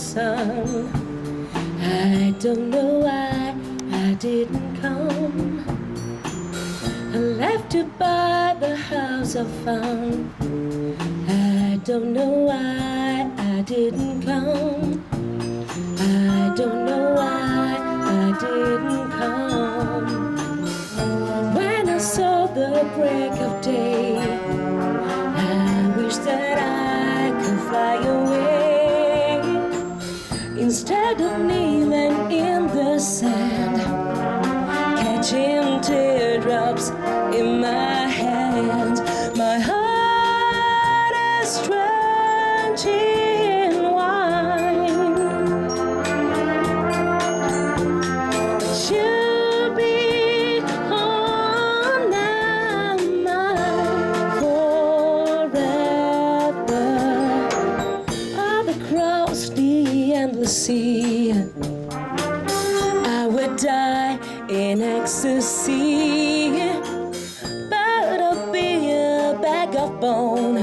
sun. I don't know why I didn't come. I left to buy the house I found. I don't know why I didn't come. I don't know why I didn't come. When I saw the break of day, I wish that I could fly away. Instead of kneeling in the sand, catching teardrops in my hands, my heart is drenched in wine. You'll be on my mind forever. All across the endless sea, I would die in ecstasy, but I'll be a bag of bone